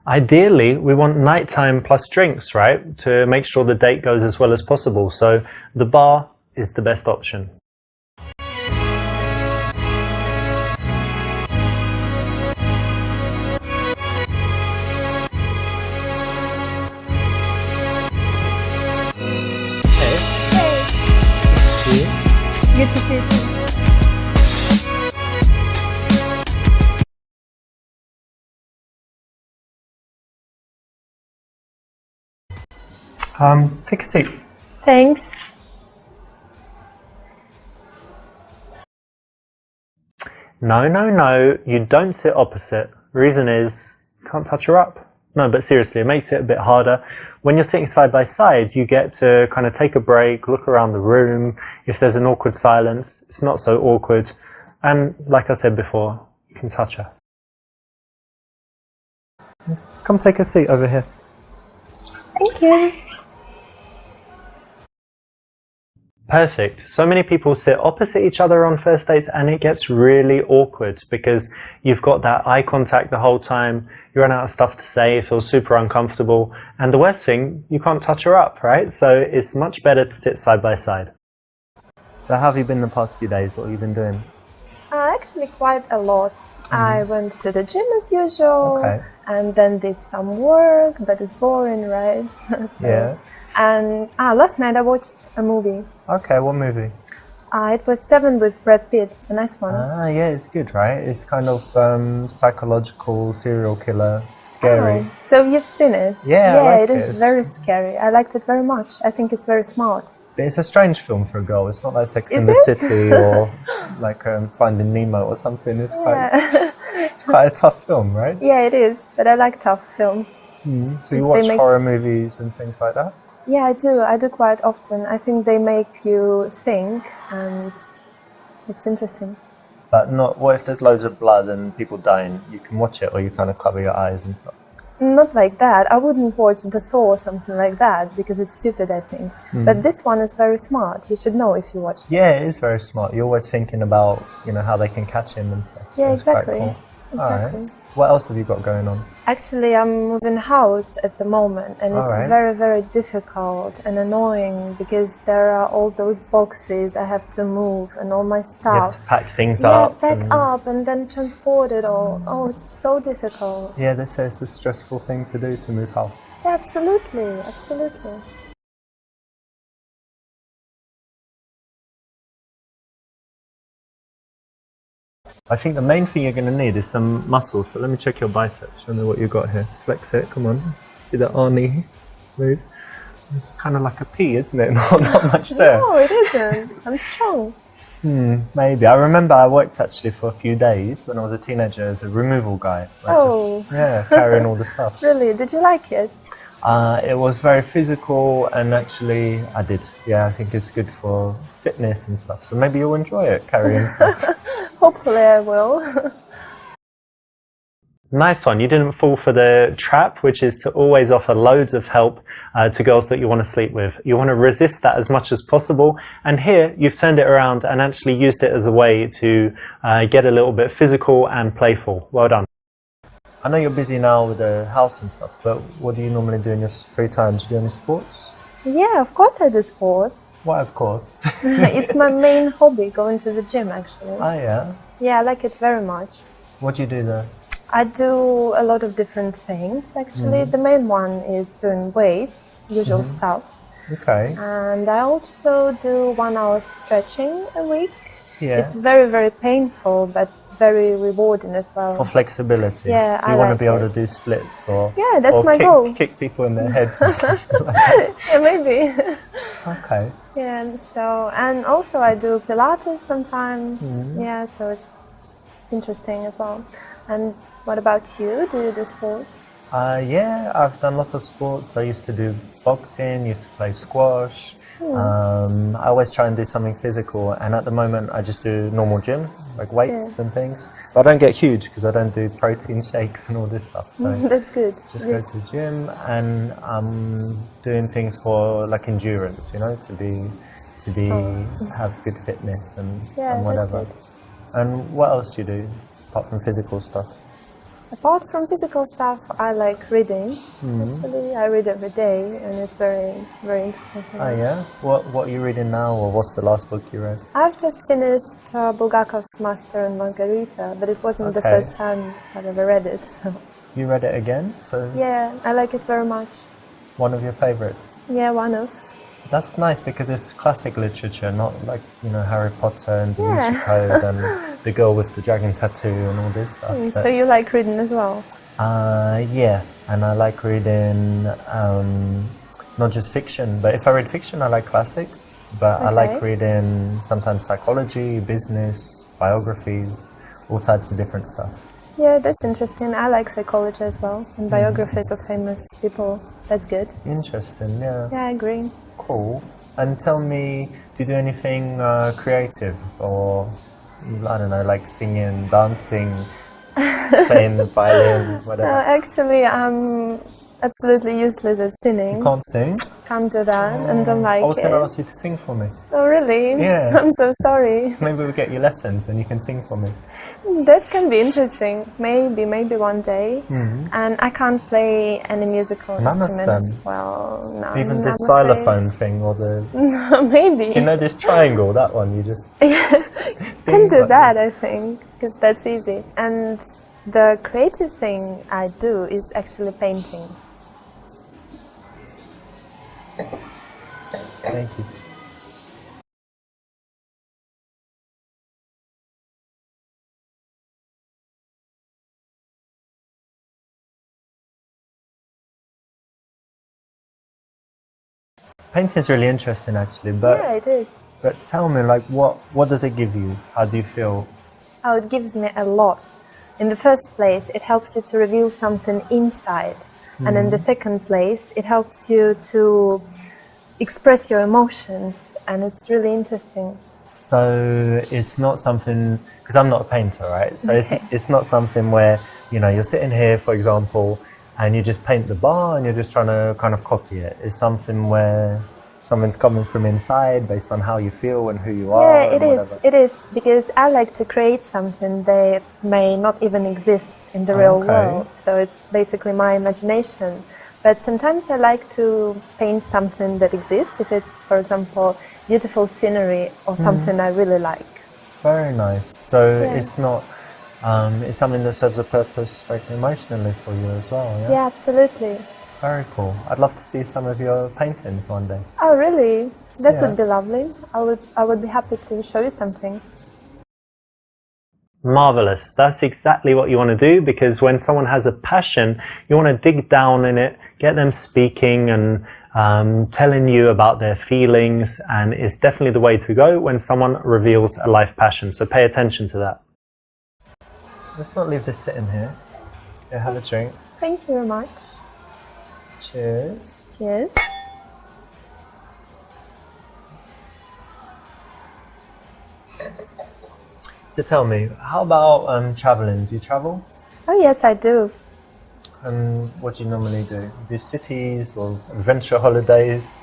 Ideally, we want nighttime plus drinks, right? To make sure the date goes as well as possible. So the bar is the best option. Good to see you too. Take a seat. Thanks. No, you don't sit opposite. Reason is, you can't touch her up. No, but seriously, it makes it a bit harder. When you're sitting side by side, you get to kind of take a break, look around the room. If there's an awkward silence, it's not so awkward. And like I said before, you can touch her. Come take a seat over here. Thank you. Perfect. So many people sit opposite each other on first dates and it gets really awkward because you've got that eye contact the whole time, you run out of stuff to say, it feels super uncomfortable, and the worst thing, you can't touch her up, right? So it's much better to sit side by side. So how have you been the past few days? What have you been doing? Actually quite a lot. I went to the gym as usual, and then did some work, but it's boring, right? Yeah. And last night I watched a movie. Okay, what movie? It was Seven with Brad Pitt, a nice one. Yeah, it's good, right? It's kind of psychological, serial killer, scary. Oh, so you've seen it? Yeah, I like it is very scary. I liked it very much. I think it's very smart. But it's a strange film for a girl. It's not like Sex Is and the it? City or like Finding Nemo or something. It's quite a tough film, right? Yeah, it is. But I like tough films. So you watch horror movies and things like that? Yeah, I do. I do quite often. I think they make you think, and it's interesting. But not. What if there's loads of blood and people dying? You can watch it, or you kind of cover your eyes and stuff. Not like that. I wouldn't watch The Saw or something like that because it's stupid, I think. But this one is very smart. You should know if you watched it. Yeah, it is very smart. You're always thinking about, how they can catch him and stuff. So Yeah, it's quite exactly. cool. Exactly. All right. What else have you got going on? Actually, I'm moving house at the moment, and it's Alright. very, very difficult and annoying because there are all those boxes I have to move and all my You stuff. have to pack things Yeah, up. pack up and then transport it all. Oh, it's so difficult. Yeah, they say it's a stressful thing to do to move house. Yeah, absolutely, absolutely. I think the main thing you're going to need is some muscles. So let me check your biceps. Show me what you've got here. Flex it. Come on. See the Arnie move? It's kind of like a P, isn't it? Not much there. No, it isn't. I'm strong. Maybe. I remember I worked actually for a few days when I was a teenager as a removal guy. Carrying all the stuff. Really? Did you like it? It was very physical, and actually I did. Yeah, I think it's good for fitness and stuff. So maybe you'll enjoy it, carrying stuff. Hopefully I will. Nice one. You didn't fall for the trap, which is to always offer loads of help to girls that you want to sleep with. You want to resist that as much as possible. And here you've turned it around and actually used it as a way to get a little bit physical and playful. Well done. I know you're busy now with the house and stuff, but what do you normally do in your free time? Do you do any sports? Yeah, of course I do sports. Why, of course. It's my main hobby, going to the gym actually. Oh, yeah? Yeah, I like it very much. What do you do there? I do a lot of different things actually. The main one is doing weights, usual stuff. Okay. And I also do 1 hour stretching a week. Yeah. It's very, very painful, but very rewarding as well. For flexibility. Yeah, so you I want like to be able it. to do splits or Yeah, that's or my goal. Kick people in their heads and stuff like that. Yeah, maybe. Okay. Yeah, and also I do Pilates sometimes. Yeah, so it's interesting as well. And what about you? Do you do sports? Yeah, I've done lots of sports. I used to do boxing, used to play squash. I always try and do something physical, and at the moment I just do normal gym, like weights and things. But I don't get huge because I don't do protein shakes and all this stuff. So That's good. just go to the gym, and I'm doing things for like endurance, have good fitness and whatever. That's good. And what else do you do apart from physical stuff? Apart from physical stuff, I like reading. Actually, I read every day, and it's very, very interesting for me. Oh yeah? What are you reading now, or what's the last book you read? I've just finished Bulgakov's Master and Margarita, but it wasn't the first time I've ever read it. So. You read it again? So Yeah, I like it very much. one of your favorites? Yeah, one of. That's nice because it's classic literature, not like, you know, Harry Potter and Da Vinci Code and the girl with the dragon tattoo and all this stuff. So you like reading as well? Yeah, and I like reading not just fiction, but if I read fiction, I like classics. But I like reading sometimes psychology, business, biographies, all types of different stuff. Yeah, that's interesting. I like psychology as well, and biographies of famous people. That's good. Interesting, yeah. Yeah, I agree. Cool. And tell me, do you do anything creative, or I don't know, like singing, dancing, playing the violin, whatever? Actually, I'm absolutely useless at singing. You can't sing? Can't do that, and don't like I was going to it. ask you to sing for me. Oh, really? Yeah. I'm so sorry. Maybe we'll get you lessons and you can sing for me. That can be interesting. Maybe one day. And I can't play any musical None of instruments. them? Well, no. Even this I'm xylophone thing or the... afraid. Maybe. Do you know this triangle, that one? You just... Can do that, I think, because that's easy. And the creative thing I do is actually painting. Thank you. Painting is really interesting, actually, but Yeah, it is. but tell me, like, what does it give you? How do you feel? Oh, it gives me a lot. In the first place, it helps you to reveal something inside. And in the second place, it helps you to express your emotions. And it's really interesting. So it's not something, because I'm not a painter, right? So it's not something where, you know, you're sitting here, for example, and you just paint the bar and you're just trying to kind of copy it. It's something where something's coming from inside based on how you feel and who you are. Yeah, it is. It is, because I like to create something that may not even exist in the real world. So it's basically my imagination. But sometimes I like to paint something that exists, if it's, for example, beautiful scenery or something I really like. Very nice. So it's not, it's something that serves a purpose, like, emotionally for you as well, yeah? Yeah, absolutely. Very cool. I'd love to see some of your paintings one day. Oh, really? That would be lovely. I would be happy to show you something. Marvelous. That's exactly what you want to do, because when someone has a passion, you want to dig down in it, get them speaking and telling you about their feelings, and it's definitely the way to go when someone reveals a life passion. So pay attention to that. Let's not leave this sitting here. Yeah, have a drink. Thank you very much. Cheers. Cheers. So tell me, how about traveling? Do you travel? Oh, yes, I do. And what do you normally do? Do cities or adventure holidays?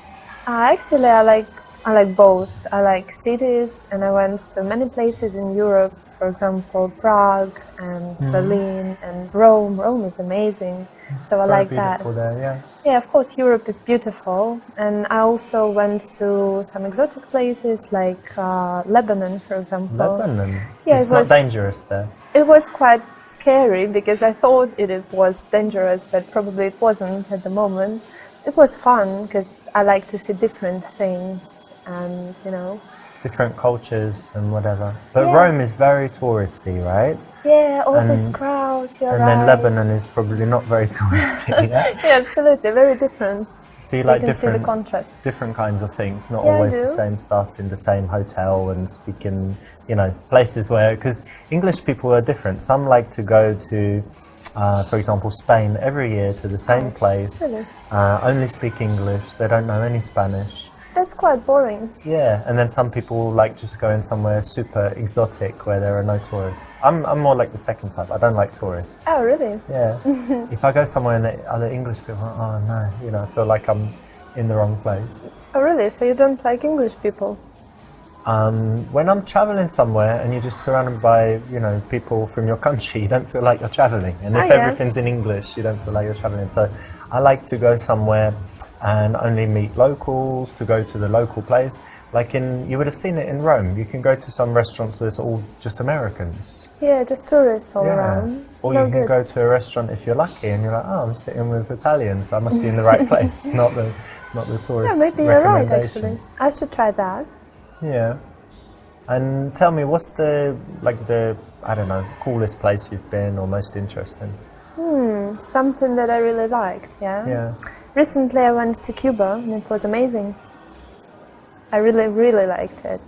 Actually, I like both. I like cities, and I went to many places in Europe. For example, Prague and Berlin and Rome. Rome is amazing, so I like that. There, yeah. Yeah, of course, Europe is beautiful, and I also went to some exotic places like Lebanon, for example. Lebanon? Yeah, it's not dangerous there. It was quite scary because I thought it was dangerous, but probably it wasn't at the moment. It was fun because I like to see different things and, you know. Different cultures and whatever. But Rome is very touristy, right? Yeah, all these crowds, you're right. And then Lebanon is probably not very touristy, yeah? Yeah, absolutely, very different. So you like can see the contrast. different kinds of things, not Yeah, always I do. the same stuff in the same hotel and speaking, you know, places where, because English people are different. Some like to go to, for example, Spain every year to the same place, really? Only speak English, they don't know any Spanish. That's quite boring. Yeah, and then some people like just going somewhere super exotic where there are no tourists. I'm more like the second type. I don't like tourists. Oh, really? Yeah. If I go somewhere and the other English people are, oh no, you know, I feel like I'm in the wrong place. Oh, really? So you don't like English people? When I'm traveling somewhere and you're just surrounded by, people from your country, you don't feel like you're traveling. And if everything's in English, you don't feel like you're traveling. So I like to go somewhere and only meet locals, to go to the local place. Like you would have seen it in Rome. You can go to some restaurants where it's all just Americans. Yeah, just tourists all around. Or you can go to a restaurant if you're lucky and you're like, oh, I'm sitting with Italians, so I must be in the right place, not the tourist. Yeah, maybe you're right, actually. I should try that. Yeah. And tell me, what's the I don't know, coolest place you've been or most interesting? Something that I really liked, Yeah. Recently I went to Cuba and it was amazing. I really, really liked it.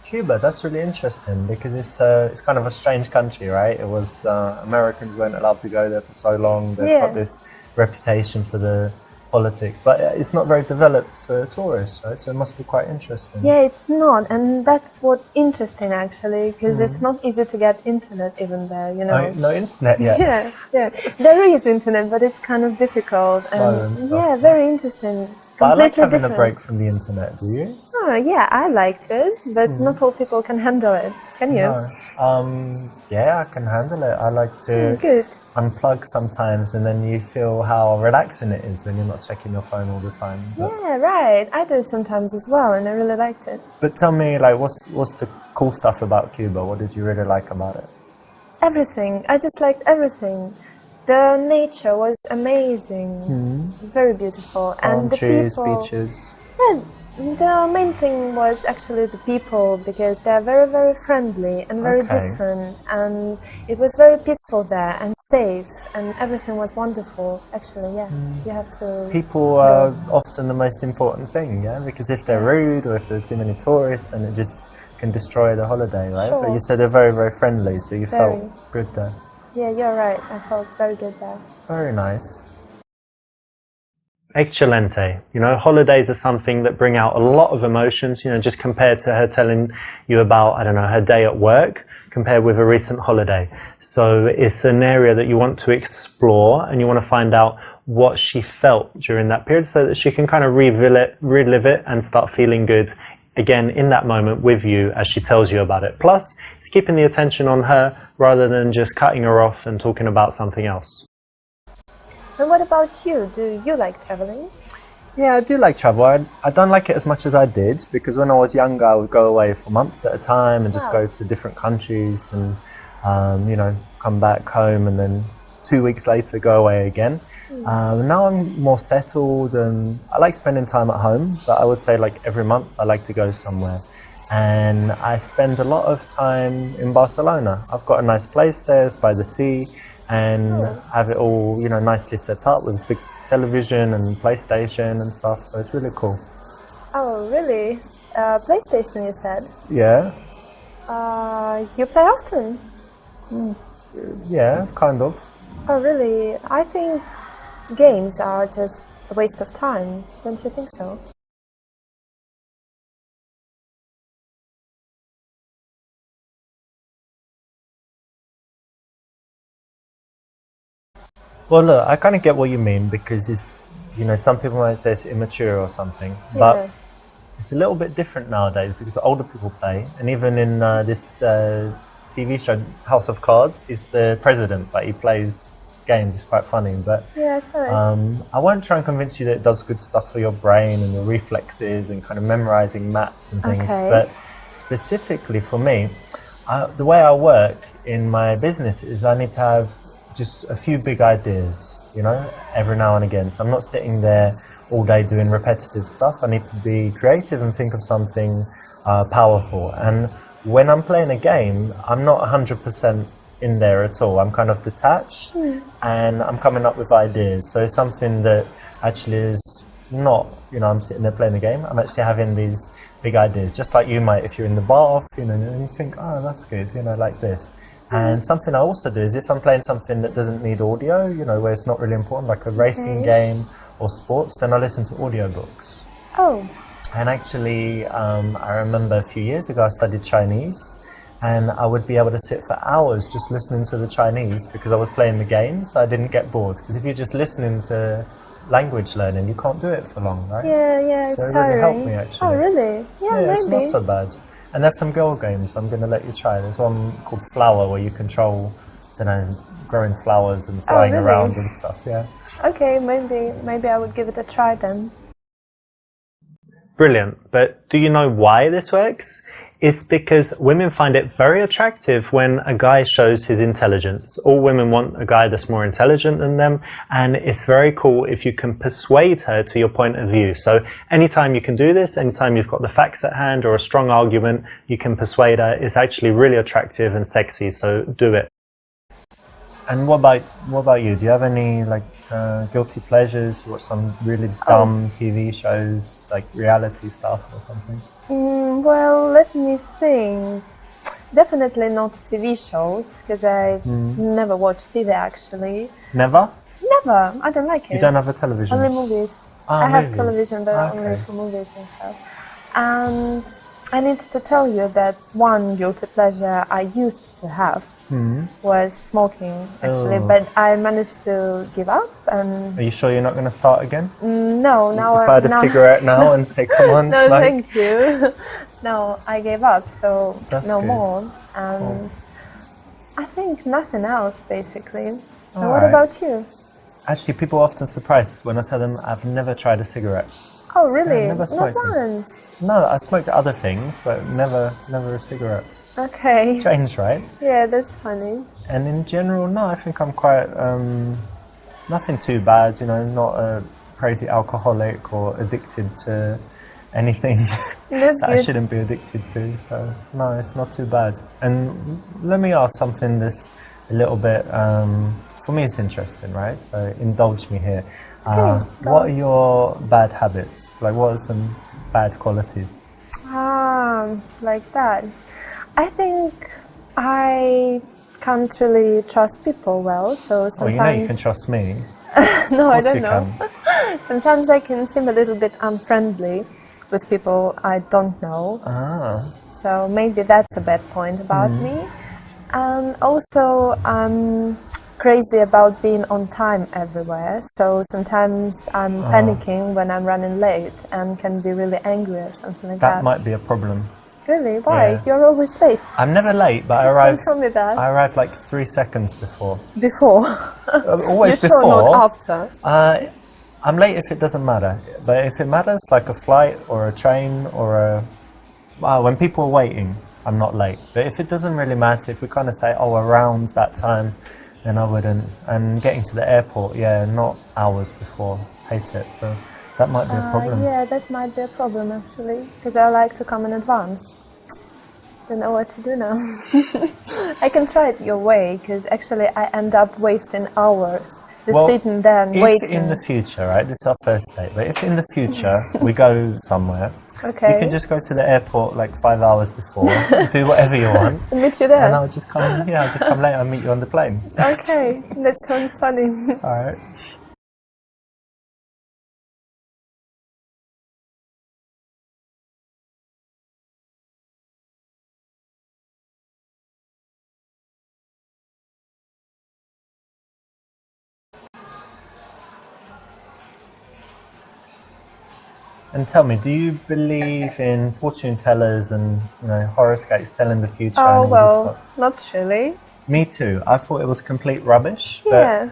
Cuba, that's really interesting because it's kind of a strange country, right? It was Americans weren't allowed to go there for so long. They've got this reputation for the politics, but it's not very developed for tourists, right? So it must be quite interesting. Yeah, it's not, and that's what's interesting actually, because it's not easy to get internet even there, No internet yet. Yeah. There is internet, but it's kind of difficult. Slow and stuff. Yeah, very interesting. But I like having different. a break from the internet, do you? Oh, yeah, I liked it, but not all people can handle it. Can you? No. Yeah, I can handle it. I like to Good. unplug sometimes, and then you feel how relaxing it is when you're not checking your phone all the time. Yeah, right. I do it sometimes as well, and I really liked it. But tell me, like, what's the cool stuff about Cuba? What did you really like about it? Everything. I just liked everything. The nature was amazing, very beautiful, and the trees, people. beaches. Yeah, the main thing was actually the people, because they're very, very friendly and very different, and it was very peaceful there and safe, and everything was wonderful. Actually, you have to. People are often the most important thing, because if they're rude or if there are too many tourists, then it just can destroy the holiday, right? Sure. But you said they're very, very friendly, so you felt good there. Yeah, you're right. I felt very good there. Very nice. Excelente. Holidays are something that bring out a lot of emotions, just compared to her telling you about, I don't know, her day at work, compared with a recent holiday. So it's an area that you want to explore and you want to find out what she felt during that period so that she can kind of relive it and start feeling good again in that moment with you as she tells you about it. Plus, it's keeping the attention on her rather than just cutting her off and talking about something else. And what about you? Do you like traveling? Yeah, I do like travel. I don't like it as much as I did, because when I was younger I would go away for months at a time and just go to different countries and come back home and then 2 weeks later go away again. Now I'm more settled and I like spending time at home, but I would say like every month I like to go somewhere. And I spend a lot of time in Barcelona. I've got a nice place there, it's by the sea, and have it all nicely set up with big television and PlayStation and stuff, so it's really cool. Oh, really? PlayStation, you said? Yeah. You play often? Yeah, kind of. Oh, really? I think games are just a waste of time. Don't you think so? Well, look, I kind of get what you mean, because it's, some people might say it's immature or something, but it's a little bit different nowadays because older people play, and even in this TV show, House of Cards, he's the president, but he plays games. It's quite funny, but I won't try and convince you that it does good stuff for your brain and your reflexes and kind of memorizing maps and things, but specifically for me, the way I work in my business is I need to have just a few big ideas, every now and again. So I'm not sitting there all day doing repetitive stuff. I need to be creative and think of something powerful. And when I'm playing a game, I'm not 100% in there at all. I'm kind of detached and I'm coming up with ideas. So it's something that actually is not, I'm sitting there playing a game. I'm actually having these big ideas, just like you might if you're in the bath, and you think, oh, that's good, like this. And something I also do is if I'm playing something that doesn't need audio, where it's not really important, like a racing game or sports, then I listen to audiobooks. Oh. And actually, I remember a few years ago I studied Chinese, and I would be able to sit for hours just listening to the Chinese because I was playing the game, so I didn't get bored. Because if you're just listening to language learning, you can't do it for long, right? Yeah, So it's it really helped tiring. me, actually. Oh, really? Yeah, maybe. It's not so bad. And there's some girl games I'm going to let you try. There's one called Flower where you control, I don't know, growing flowers and flying really? around and stuff, yeah. Okay, maybe I would give it a try then. Brilliant. But do you know why this works? It's because women find it very attractive when a guy shows his intelligence. All women want a guy that's more intelligent than them, and it's very cool if you can persuade her to your point of view. So anytime you can do this, anytime you've got the facts at hand or a strong argument, you can persuade her. It's actually really attractive and sexy, so do it. And what about you? Do you have any guilty pleasures? Watch some really dumb TV shows, like reality stuff or something? Well, let me think. Definitely not TV shows, because I never watch TV actually. Never? Never. I don't like it. You don't have a television? Only movies. I have television, but only for movies and stuff. And I need to tell you that one guilty pleasure I used to have was smoking, actually, but I managed to give up. And are you sure you're not going to start again? No, now if I had a cigarette now and say, come on, no, smoke. thank you. No, I gave up, so That's no good. more. And I think nothing else, basically. And All what right. about you? Actually, people are often surprised when I tell them I've never tried a cigarette. Oh, really? Yeah, never Not smoked once. No, I smoked other things, but never a cigarette. Okay. Strange, right? Yeah, that's funny. And in general, no, I think I'm quite, nothing too bad, you know, not a crazy alcoholic or addicted to anything That's that I good. shouldn't be addicted to. So, no, it's not too bad. And let me ask something that's a little bit, for me it's interesting, right? So indulge me here. Okay, go what on. are your bad habits? Like, what are some bad qualities? Like that. I think I can't really trust people well, so sometimes... Well, you know you can trust me. No, I Of course don't you know. can. Sometimes I can seem a little bit unfriendly with people I don't know. So maybe that's a bad point about me. And also, I'm crazy about being on time everywhere. So sometimes I'm panicking when I'm running late and can be really angry or something like that. That might be a problem. Really? Why? Yeah. You're always late. I'm never late, but I arrive. Don't tell me that. I arrive like 3 seconds before. Before. Always You're before. sure not after? I'm late if it doesn't matter, but if it matters, like a flight or a train or when people are waiting, I'm not late. But if it doesn't really matter, if we kind of say, oh, around that time, then I wouldn't. And getting to the airport, yeah, not hours before. Hate it. So that might be a problem. Yeah, that might be a problem actually, because I like to come in advance. Don't know what to do now. I can try it your way, because actually I end up wasting hours just sitting there and waiting. If in the future, right, this is our first date, but if in the future we go somewhere, you can just go to the airport like 5 hours before, do whatever you want, I'll meet you there. and I'll just come later and meet you on the plane. Okay, that sounds funny. All right. And tell me, do you believe in fortune tellers and horoscopes telling the future? Oh, and all this well, stuff? not really. Me too. I thought it was complete rubbish. Yeah.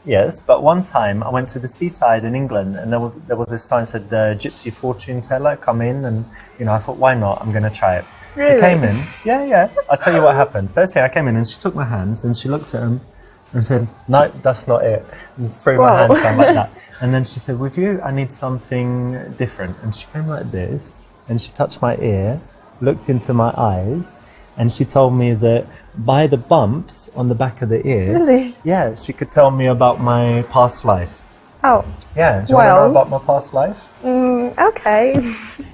Yes, but one time I went to the seaside in England, and there was this sign that said gypsy fortune teller, come in, and I thought, why not? I'm going to try it. Really? She came in. Yeah. I'll tell you what happened. First thing, I came in and she took my hands and she looked at them and said, no, that's not it. And threw my hands down like that. And then she said, with you, I need something different. And she came like this, and she touched my ear, looked into my eyes, and she told me that by the bumps on the back of the ear, Really? yeah, she could tell me about my past life. Oh, Yeah, do you want to know about my past life? okay.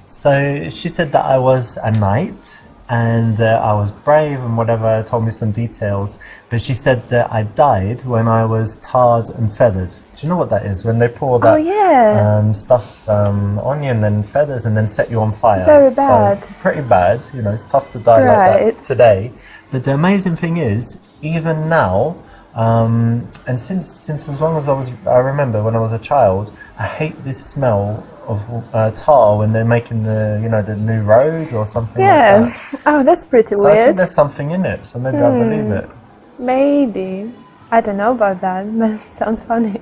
So she said that I was a knight and that I was brave and whatever, told me some details. But she said that I died when I was tarred and feathered. Do you know what that is? When they pour that stuff on you and then feathers and then set you on fire. Very bad. So, pretty bad. You know, it's tough to die like that today. But the amazing thing is, even now, and since as long as I remember when I was a child, I hate this smell of tar when they're making the new roads or something like that. Oh, that's pretty so weird. I think there's something in it, so maybe I believe it. Maybe. I don't know about that, but it sounds funny.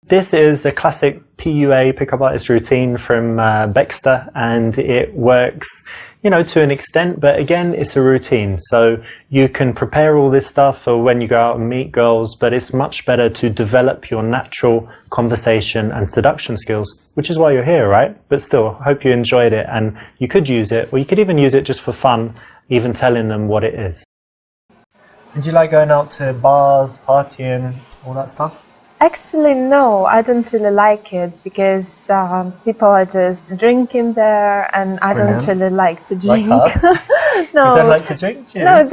This is a classic PUA, pickup artist routine from Baxter, and it works, to an extent, but again, it's a routine. So you can prepare all this stuff for when you go out and meet girls, but it's much better to develop your natural conversation and seduction skills, which is why you're here, right? But still, I hope you enjoyed it, and you could use it, or you could even use it just for fun, even telling them what it is. And do you like going out to bars, partying, all that stuff? Actually, no, I don't really like it because people are just drinking there, and I don't really like to drink. Like us? No, you don't like to drink? Cheers. No,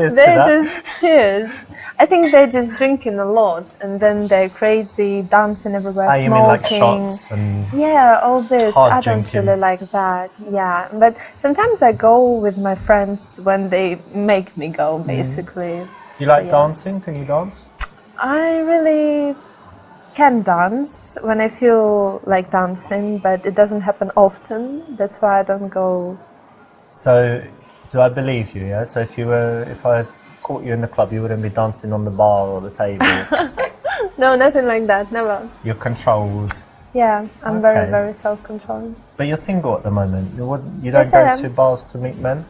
they just cheers. I think they're just drinking a lot, and then they're crazy, dancing everywhere, smoking. You mean like shots and all this. I don't really like that. Yeah, but sometimes I go with my friends when they make me go, basically. You like dancing? Can you dance? I really can dance when I feel like dancing, but it doesn't happen often. That's why I don't go. So, do I believe you? Yeah. So if I caught you in the club, you wouldn't be dancing on the bar or the table. No, nothing like that. Never. You're controlled. Yeah, I'm very, very self-controlled. But you're single at the moment. You don't go to bars to meet men?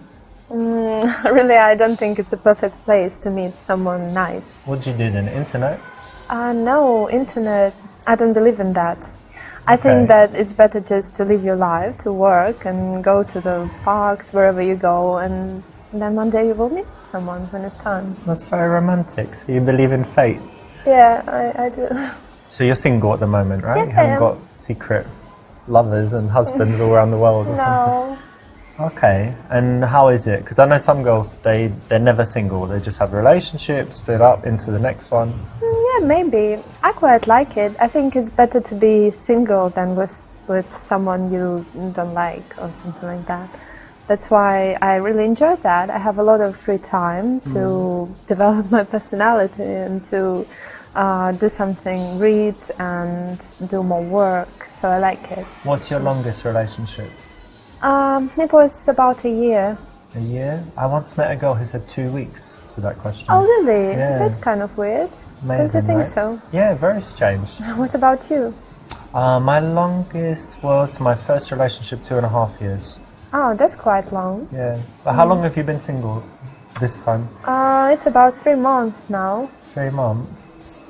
Really, I don't think it's a perfect place to meet someone nice. What do you do then? Internet? No, internet. I don't believe in that. I think that it's better just to live your life, to work and go to the parks, wherever you go, and then one day you will meet someone when it's time. That's very romantic. So you believe in fate? Yeah, I do. So you're single at the moment, right? Yes, you haven't got secret lovers and husbands all around the world or something? Okay, and how is it? Because I know some girls, they're never single. They just have relationships, split up into the next one. Yeah, maybe. I quite like it. I think it's better to be single than with someone you don't like or something like that. That's why I really enjoy that. I have a lot of free time to develop my personality and to do something, read and do more work. So I like it. What's your longest relationship? It was about a year. A year? I once met a girl who said 2 weeks to that question. Oh, really? Yeah. That's kind of weird. Amazing, don't you think right? so? Yeah, very strange. What about you? My longest was my first relationship, 2.5 years. Oh, that's quite long. Yeah. But how long have you been single this time? It's about 3 months now. 3 months.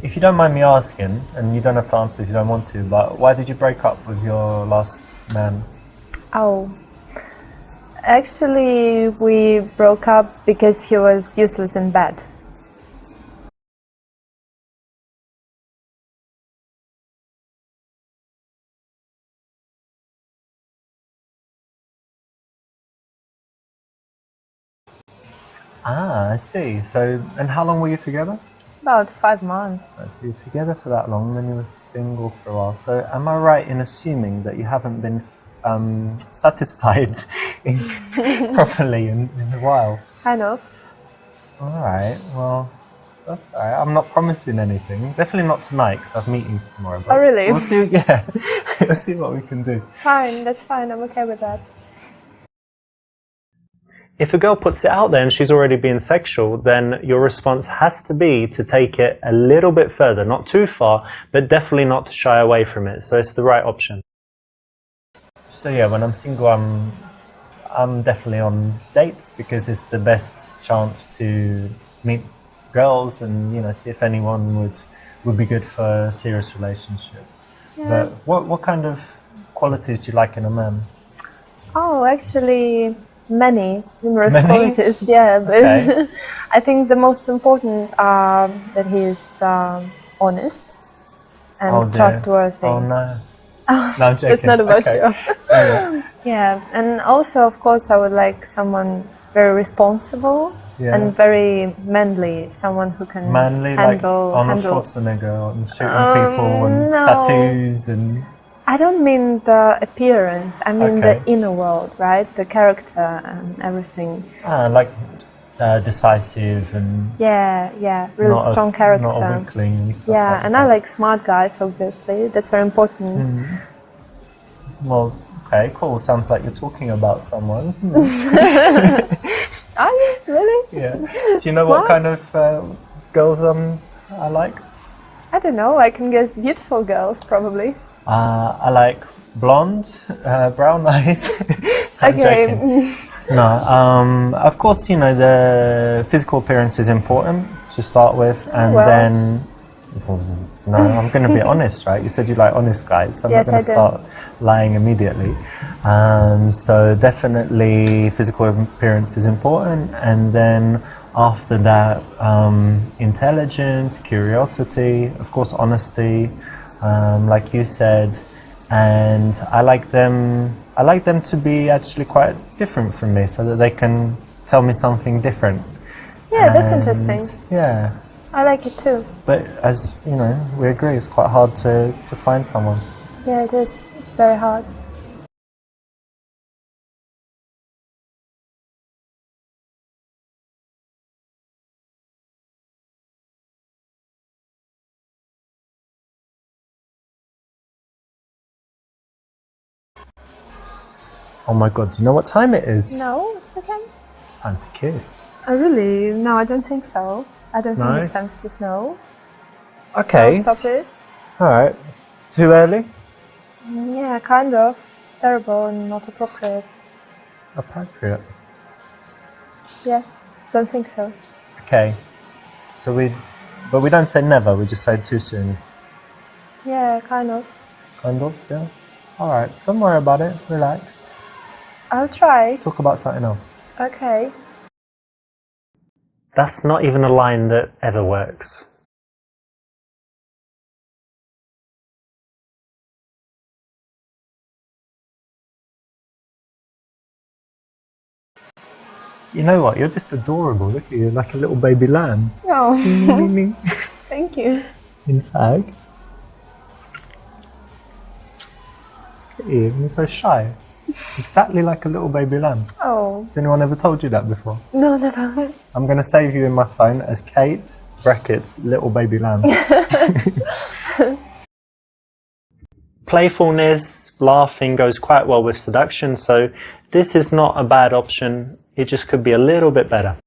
If you don't mind me asking, and you don't have to answer if you don't want to, but why did you break up with your last man? Oh, actually, we broke up because he was useless in bed. Ah, I see. So, and how long were you together? About 5 months. So you're together for that long, then you were single for a while. So am I right in assuming that you haven't been satisfied properly in a while? Kind of. All right, well, that's all right. I'm not promising anything. Definitely not tonight because I have meetings tomorrow. But oh, really? We'll see, yeah, we'll see what we can do. Fine, that's fine. I'm okay with that. If a girl puts it out there and she's already being sexual, then your response has to be to take it a little bit further. Not too far, but definitely not to shy away from it. So it's the right option. So yeah, when I'm single, I'm definitely on dates because it's the best chance to meet girls and see if anyone would be good for a serious relationship. Yeah. But what kind of qualities do you like in a man? Oh, actually, numerous qualities. Yeah, but okay. I think the most important are that he is honest and trustworthy. Oh no. No, I'm joking. It's not about you. Yeah. Yeah, and also, of course, I would like someone very responsible Yeah. And very manly, someone who can Manly, handle... like Arnold Schwarzenegger and shooting people and no. tattoos and... I don't mean the appearance, I mean Okay. the inner world, right? The character and everything. Like decisive and... Yeah, really strong character. Not a weakling and stuff Yeah, like and that. I like smart guys, obviously. That's very important. Well, okay, cool. Sounds like you're talking about someone. Are you? Really? Yeah. Do you know what kind of girls I like? I don't know, I can guess beautiful girls, probably. I like blonde, brown eyes. I'm Okay. joking. No, of course, you know, the physical appearance is important to start with, and then... No, I'm going to be honest, right? You said you like honest guys, so I'm Yes, not going to start lying immediately. So definitely physical appearance is important, and then after that, intelligence, curiosity, of course honesty, like you said, and I like them to be actually quite different from me, so that they can tell me something different. Yeah, that's interesting. Yeah. I like it too. But as you know, we agree it's quite hard to find someone. Yeah, it is. It's very hard. Oh my god, do you know what time it is? No, it's okay. Time to kiss. Oh, really? No, I don't think so. I don't think it's time to kiss, no. Okay. No, stop it. Alright. Too early? Yeah, kind of. It's terrible and not appropriate. Appropriate. Yeah, don't think so. Okay. So but we don't say never, we just say too soon. Yeah, kind of. Kind of, yeah. Alright, don't worry about it, relax. I'll try. Talk about something else. Okay. That's not even a line that ever works. You know what? You're just adorable. Look at you, like a little baby lamb. No. Thank you. In fact, look at you, you're so shy. Exactly like a little baby lamb. Oh. Has anyone ever told you that before? No, never. I'm going to save you in my phone as Kate, brackets, little baby lamb. Playfulness, laughing goes quite well with seduction, so this is not a bad option. It just could be a little bit better.